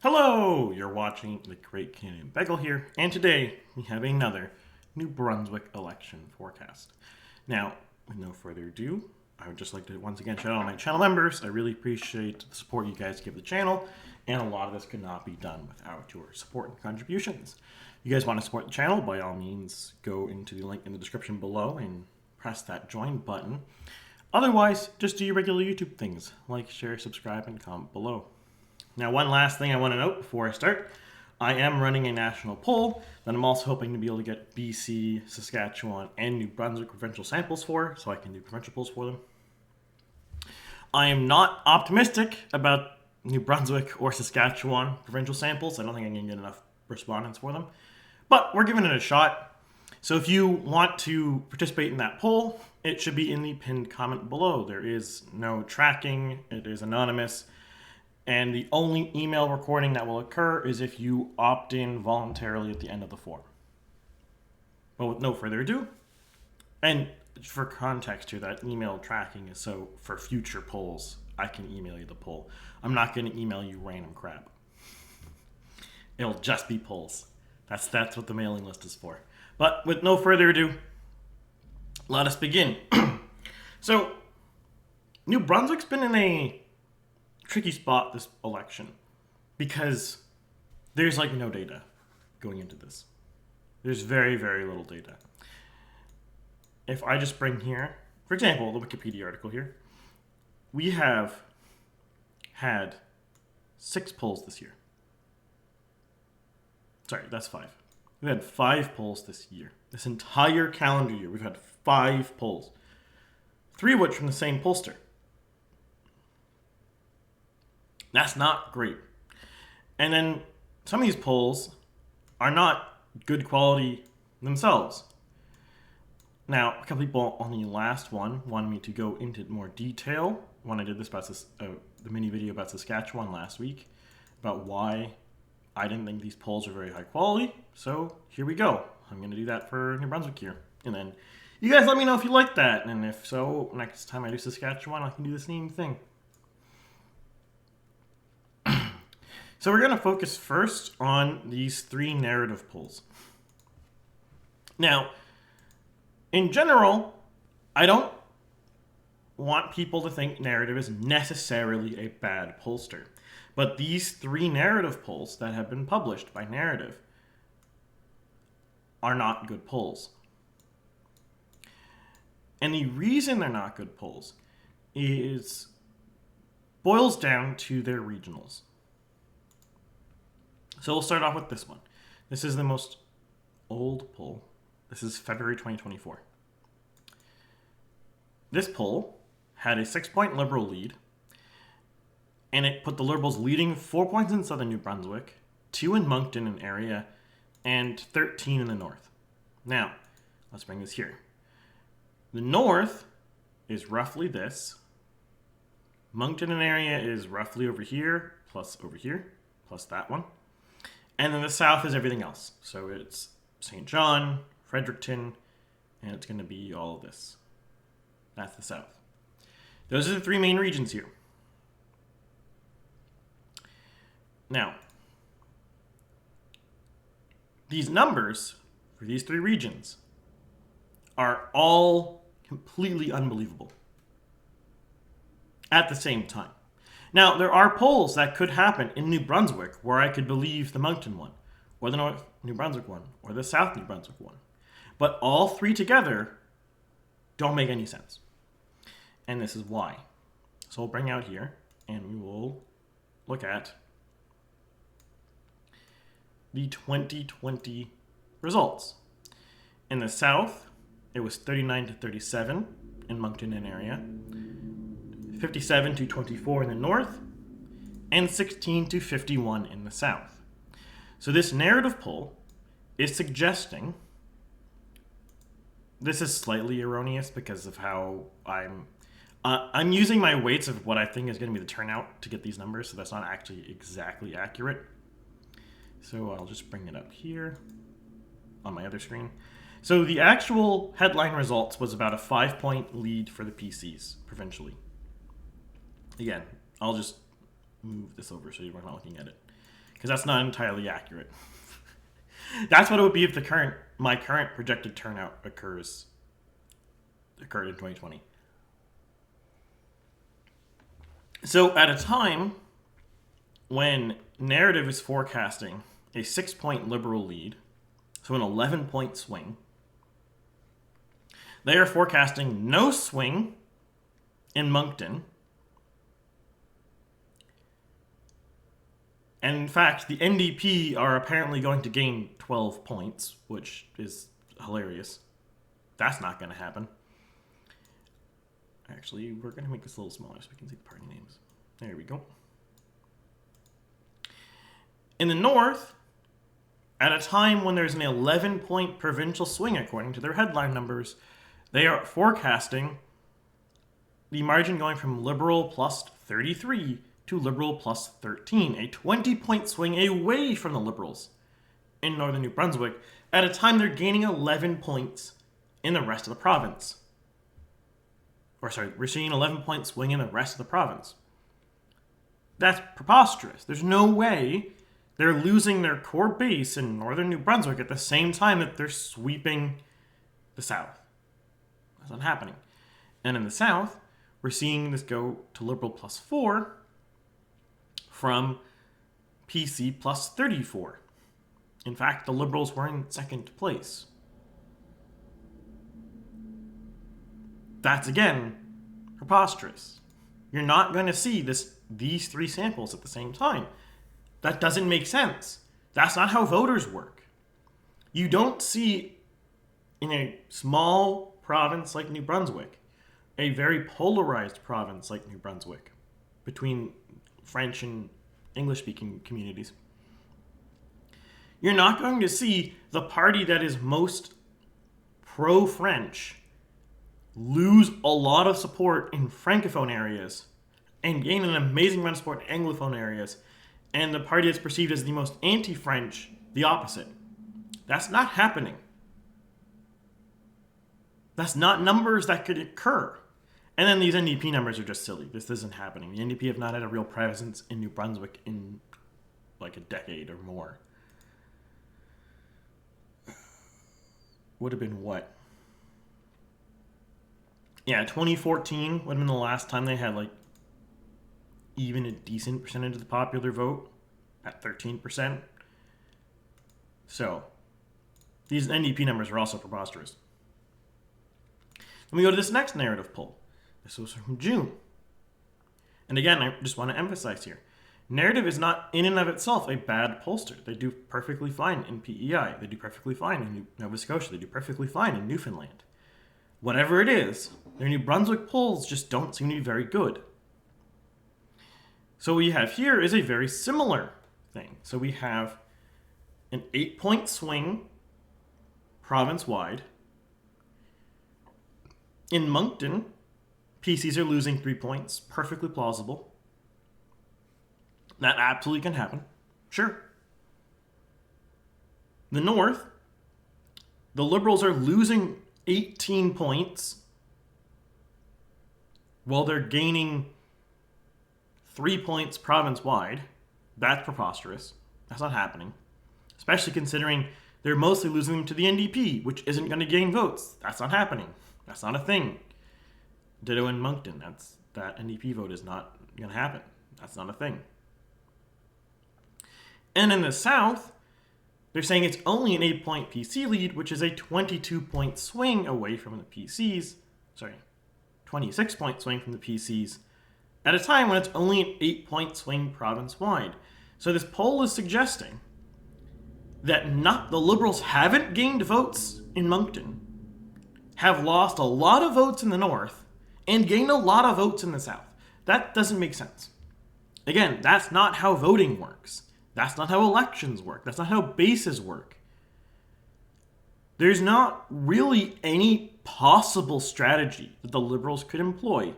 Hello! You're watching The Great Canadian Bagel here, and today we have another New Brunswick election forecast. Now, with no further ado, I would just like to once again shout out my channel members. I really appreciate the support you guys give the channel, and a lot of this could not be done without your support and contributions. If you guys want to support the channel, by all means, go into the link in the description below and press that join button. Otherwise, just do your regular YouTube things, like, share, subscribe, and comment below. Now, one last thing I want to note before I start. I am running a national poll that I'm also hoping to be able to get BC, Saskatchewan, and New Brunswick provincial samples for, so I can do provincial polls for them. I am not optimistic about New Brunswick or Saskatchewan provincial samples. I don't think I can get enough respondents for them. But we're giving it a shot. So if you want to participate in that poll, it should be in the pinned comment below. There is no tracking. It is anonymous. And the only email recording that will occur is if you opt in voluntarily at the end of the form. But with no further ado, and for context here, that email tracking is so for future polls, I can email you the poll. I'm not going to email you random crap. It'll just be polls. That's what the mailing list is for. But with no further ado, let us begin. So, New Brunswick's been in a tricky spot this election because there's like no data going into this. There's very, very little data. If I just bring here, for example, the Wikipedia article here, we have had 6 polls this year. Sorry, that's 5. We've had 5 polls this year. This entire calendar year, we've had 5 polls. 3 of which from the same pollster. That's not great. And then some of these polls are not good quality themselves. Now, a couple people on the last one wanted me to go into more detail when I did this about the mini video about Saskatchewan last week, about why I didn't think these polls are very high quality. So here we go. I'm going to do that for New Brunswick here. And then you guys let me know if you like that. And if so, next time I do Saskatchewan, I can do the same thing. So we're going to focus first on these 3 narrative polls. Now, in general, I don't want people to think narrative is necessarily a bad pollster. But these 3 narrative polls that have been published by Narrative are not good polls. And the reason they're not good polls boils down to their regionals. So we'll start off with this one. This is the most old poll. This is February 2024. This poll had a 6-point Liberal lead, and it put the Liberals leading 4 points in southern New Brunswick, 2 in Moncton and area, and 13 in the north. Now, let's bring this here. The north is roughly this. Moncton and area is roughly over here, plus that one. And then the south is everything else. So it's St. John, Fredericton, and it's going to be all of this. That's the south. Those are the 3 main regions here. Now, these numbers for these 3 regions are all completely unbelievable at the same time. Now, there are polls that could happen in New Brunswick where I could believe the Moncton one, or the North New Brunswick one, or the South New Brunswick one. But all 3 together don't make any sense. And this is why. So we'll bring out here, and we will look at the 2020 results. In the South, it was 39 to 37 in Moncton and area. 57 to 24 in the north, and 16 to 51 in the south. So this narrative poll is suggesting, this is slightly erroneous because of how I'm using my weights of what I think is going to be the turnout to get these numbers, so that's not actually exactly accurate. So I'll just bring it up here on my other screen. So the actual headline results was about a 5-point lead for the PCs provincially. Again, I'll just move this over so you're not looking at it. because that's not entirely accurate. That's what it would be if my current projected turnout occurred in 2020. So at a time when narrative is forecasting a 6-point Liberal lead, so an 11-point swing, they are forecasting no swing in Moncton. And in fact, the NDP are apparently going to gain 12 points, which is hilarious. That's not going to happen. Actually, we're going to make this a little smaller so we can see the party names. There we go. In the North, at a time when there's an 11-point provincial swing according to their headline numbers, they are forecasting the margin going from Liberal plus 33 to Liberal plus 13, a 20-point swing away from the Liberals in northern New Brunswick, at a time they're gaining 11 points in the rest of the province. We're seeing an 11-point swing in the rest of the province. That's preposterous. There's no way they're losing their core base in northern New Brunswick at the same time that they're sweeping the South. That's not happening. And in the South, we're seeing this go to Liberal plus 4 from PC plus 34. In fact, the Liberals were in second place. That's, again, preposterous. You're not going to see these three samples at the same time. That doesn't make sense. That's not how voters work. You don't see, in a small province like New Brunswick, a very polarized province like New Brunswick, between French and English-speaking communities. You're not going to see the party that is most pro-French lose a lot of support in Francophone areas and gain an amazing amount of support in Anglophone areas, and the party that's perceived as the most anti-French, the opposite. That's not happening. That's not numbers that could occur. And then these NDP numbers are just silly. This isn't happening. The NDP have not had a real presence in New Brunswick in like a decade or more. Would have been what? Yeah, 2014 would have been the last time they had like even a decent percentage of the popular vote at 13%. So these NDP numbers are also preposterous. Then we go to this next narrative poll. This was from June. And again, I just want to emphasize here, narrative is not in and of itself a bad pollster. They do perfectly fine in PEI. They do perfectly fine in Nova Scotia. They do perfectly fine in Newfoundland. Whatever it is, their New Brunswick polls just don't seem to be very good. So what we have here is a very similar thing. So we have an 8-point swing province-wide. In Moncton, PCs are losing 3 points. Perfectly plausible. That absolutely can happen. Sure. The North, the Liberals are losing 18 points while they're gaining 3 points province-wide. That's preposterous. That's not happening. Especially considering they're mostly losing them to the NDP, which isn't going to gain votes. That's not happening. That's not a thing. Ditto in Moncton. That NDP vote is not going to happen. That's not a thing. And in the South, they're saying it's only an 8-point PC lead, which is a 22-point swing away from the PCs. 26-point swing from the PCs, at a time when it's only an 8-point swing province-wide. So this poll is suggesting that the Liberals haven't gained votes in Moncton, have lost a lot of votes in the North, and gained a lot of votes in the South. That doesn't make sense. Again, that's not how voting works. That's not how elections work. That's not how bases work. There's not really any possible strategy that the Liberals could employ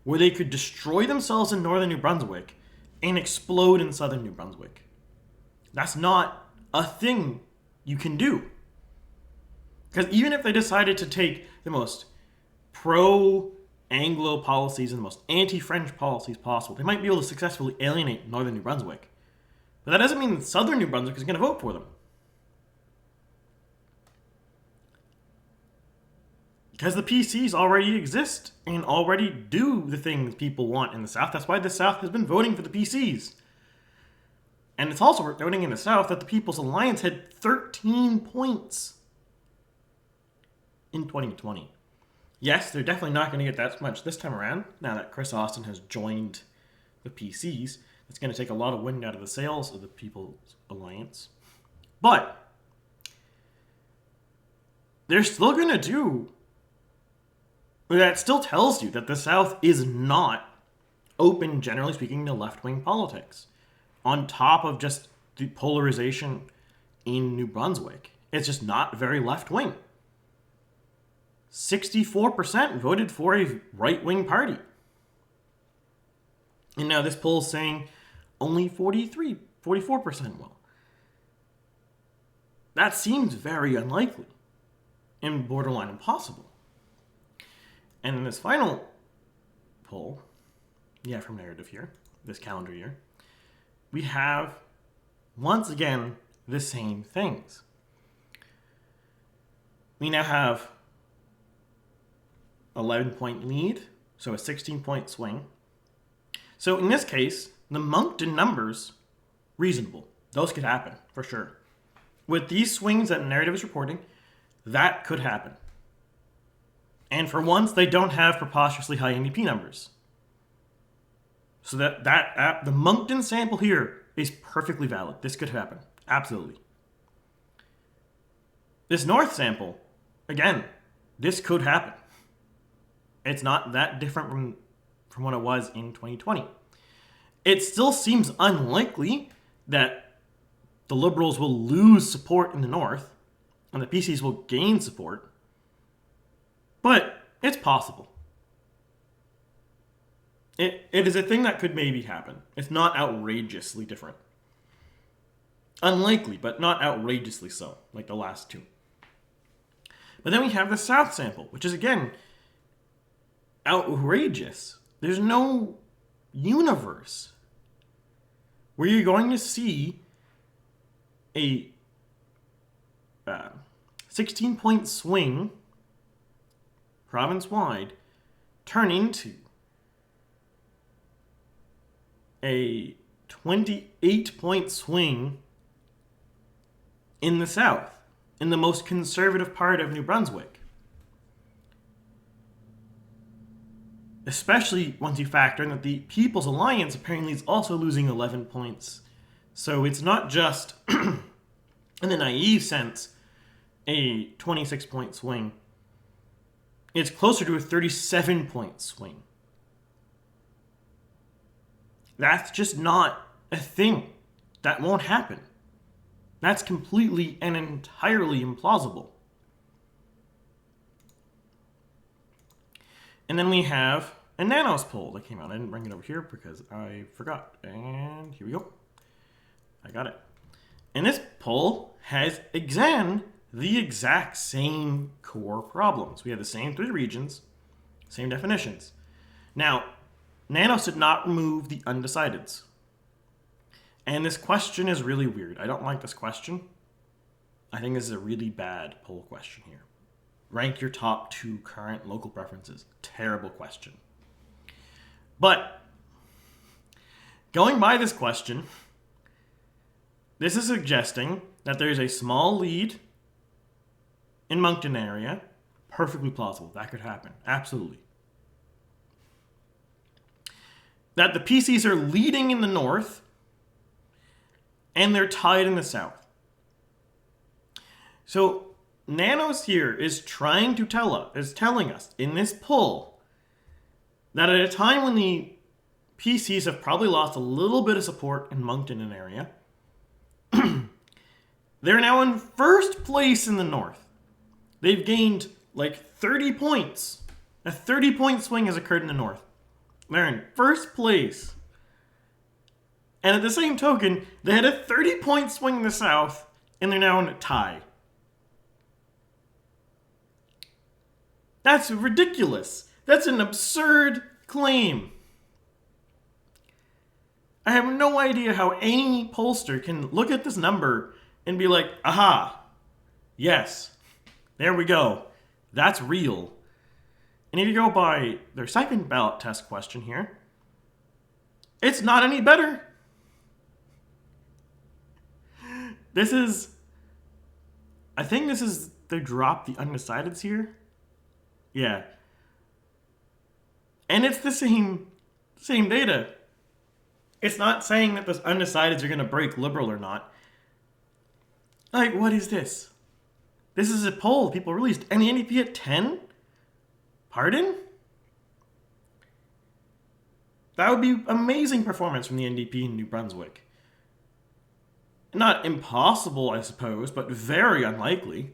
where they could destroy themselves in northern New Brunswick and explode in southern New Brunswick. That's not a thing you can do. Because even if they decided to take the most pro-Anglo policies and the most anti-French policies possible, they might be able to successfully alienate northern New Brunswick. But that doesn't mean southern New Brunswick is going to vote for them. Because the PCs already exist and already do the things people want in the South. That's why the South has been voting for the PCs. And it's also worth noting in the South that the People's Alliance had 13 points in 2020. Yes, they're definitely not going to get that much this time around, now that Chris Austin has joined the PCs. It's going to take a lot of wind out of the sails of the People's Alliance. But they're still going to do... That still tells you that the South is not open, generally speaking, to left-wing politics. On top of just the polarization in New Brunswick, it's just not very left-wing. 64% voted for a right-wing party. And now this poll is saying only 44% will. That seems very unlikely and borderline impossible. And in this final poll, from narrative here, this calendar year, we have, once again, the same things. We now have 11-point lead, so a 16-point swing. So in this case, the Moncton numbers, reasonable. Those could happen, for sure. With these swings that narrative is reporting, that could happen. And for once, they don't have preposterously high NDP numbers. So the Moncton sample here is perfectly valid. This could happen. Absolutely. This North sample, again, this could happen. It's not that different from what it was in 2020. It still seems unlikely that the Liberals will lose support in the North and the PCs will gain support. But it's possible. It is a thing that could maybe happen. It's not outrageously different. Unlikely, but not outrageously so, like the last two. But then we have the South sample, which is, again, outrageous. There's no universe where you're going to see a 16-point swing province-wide turn into a 28-point swing in the South, in the most conservative part of New Brunswick. Especially once you factor in that the People's Alliance apparently is also losing 11 points. So it's not just, in the naive sense, a 26-point swing. It's closer to a 37-point swing. That's just not a thing. That won't happen. That's completely and entirely implausible. And then we have a Nanos poll that came out. I didn't bring it over here because I forgot. And here we go. I got it. And this poll has examined the exact same core problems. We have the same three regions, same definitions. Now, Nanos did not remove the undecideds. And this question is really weird. I don't like this question. I think this is a really bad poll question here. Rank your top 2 current local preferences. Terrible question. But, going by this question, this is suggesting that there is a small lead in Moncton area. Perfectly plausible. That could happen. Absolutely. That the PCs are leading in the north and they're tied in the south. So Nanos here is telling us in this poll that at a time when the PCs have probably lost a little bit of support in Moncton and area, they're now in first place in the north. They've gained like 30 points. A 30-point swing has occurred in the north. They're in first place. And at the same token, they had a 30-point swing in the south, and they're now in a tie. That's ridiculous. That's an absurd claim. I have no idea how any pollster can look at this number and be like, aha, yes, there we go. That's real. And if you go by their second ballot test question here, it's not any better. I think this is, they dropped the undecideds here. Yeah. And it's the same data. It's not saying that those undecideds are going to break Liberal or not. Like, what is this? This is a poll people released. And the NDP at 10? Pardon? That would be amazing performance from the NDP in New Brunswick. Not impossible, I suppose, but very unlikely.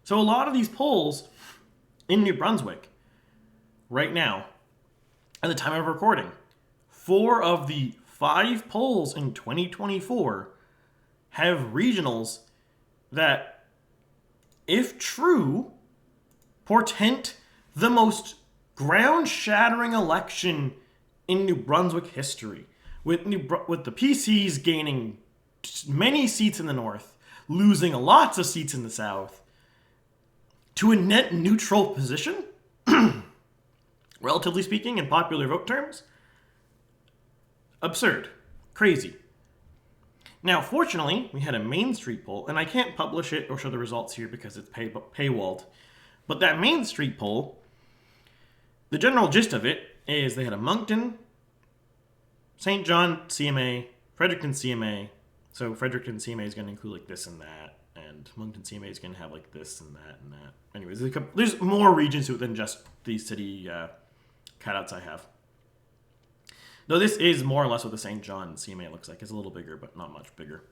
So a lot of these polls in New Brunswick, right now, at the time of recording, 4 of the 5 polls in 2024 have regionals that, if true, portend the most ground-shattering election in New Brunswick history, with the PCs gaining many seats in the north, losing lots of seats in the south, to a net neutral position, relatively speaking, in popular vote terms. Absurd. Crazy. Now, fortunately, we had a Main Street poll, and I can't publish it or show the results here because it's paywalled. But that Main Street poll, the general gist of it is they had a Moncton, St. John CMA, Fredericton CMA. So Fredericton CMA is going to include like this and that, and Moncton CMA is going to have like this and that and that. Anyways, there's more regions to it than just the city cutouts I have. Though this is more or less what the St. John CMA looks like. It's a little bigger, but not much bigger.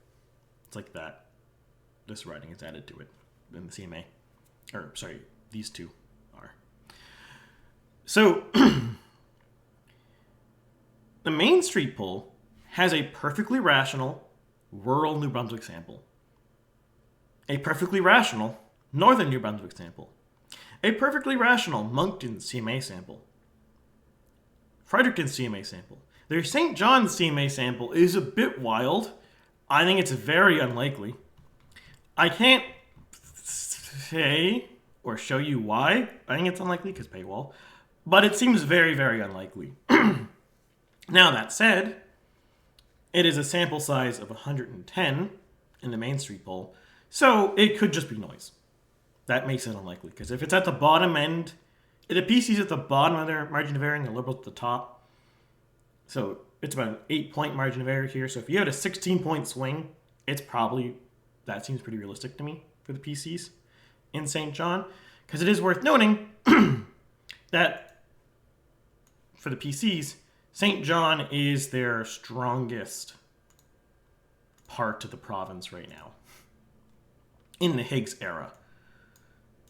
It's like that. This writing is added to it in the CMA. Or, sorry, these two are. So, the Main Street poll has a perfectly rational rural New Brunswick sample. A perfectly rational northern New Brunswick sample. A perfectly rational Moncton CMA sample. Fredericton CMA sample. Their St. John CMA sample is a bit wild. I think it's very unlikely. I can't say or show you why I think it's unlikely, because paywall, but it seems very, very unlikely. Now, that said, it is a sample size of 110 in the Main Street poll, so it could just be noise. That makes it unlikely, because if it's at the bottom end, the PC's at the bottom of their margin of error and the Liberals at the top. So it's about an 8-point margin of error here. So if you had a 16-point swing, that seems pretty realistic to me for the PCs in St. John. Because it is worth noting that for the PCs, St. John is their strongest part of the province right now in the Higgs era.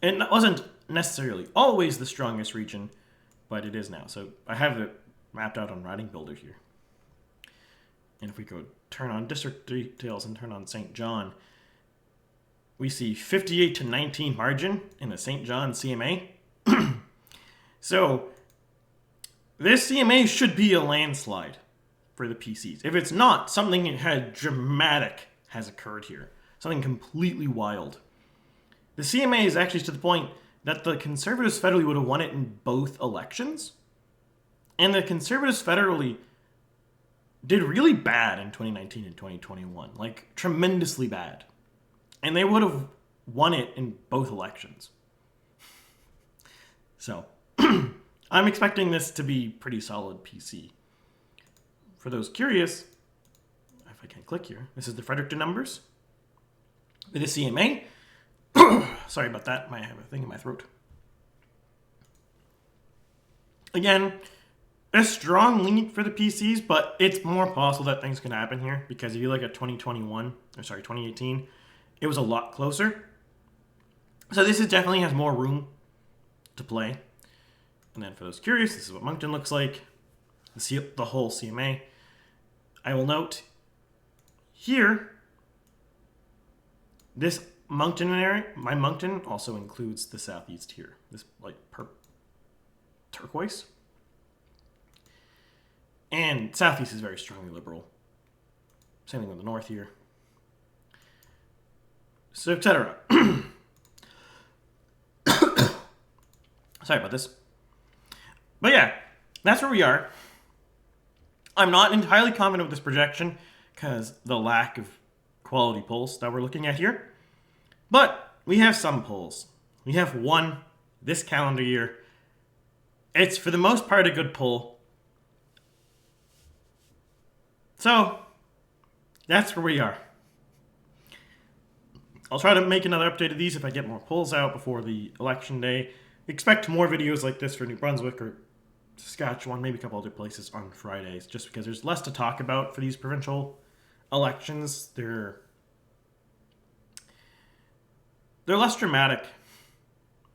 And it wasn't necessarily always the strongest region, but it is now. So I have it mapped out on Riding Builder here. And if we go turn on district details and turn on St. John, we see 58 to 19 margin in the St. John CMA. So this CMA should be a landslide for the PCs. If it's not, something dramatic has occurred here. Something completely wild. The CMA is actually to the point that the Conservatives federally would have won it in both elections. And the Conservatives federally did really bad in 2019 and 2021. Like, tremendously bad. And they would have won it in both elections. So, I'm expecting this to be pretty solid PC. For those curious, if I can click here, this is the Fredericton numbers. It is CMA. Sorry about that. I have a thing in my throat. Again, a strong lean for the PCs, but it's more possible that things can happen here, because if you look at 2018, it was a lot closer. So this definitely has more room to play. And then for those curious, this is what Moncton looks like. The whole CMA. I will note here, this Moncton area, my Moncton also includes the southeast here. This like turquoise. And Southeast is very strongly liberal. Same thing with the North here. So, etc. Sorry about this. But yeah, that's where we are. I'm not entirely confident with this projection because the lack of quality polls that we're looking at here. But we have some polls. We have one this calendar year. It's for the most part a good poll. So that's where we are. I'll try to make another update of these if I get more polls out before the election day. Expect more videos like this for New Brunswick or Saskatchewan, maybe a couple other places on Fridays, just because there's less to talk about for these provincial elections. They're less dramatic,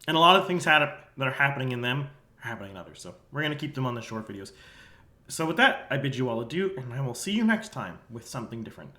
and a lot of things that are happening in them are happening in others. So we're going to keep them on the short videos. So with that, I bid you all adieu, and I will see you next time with something different.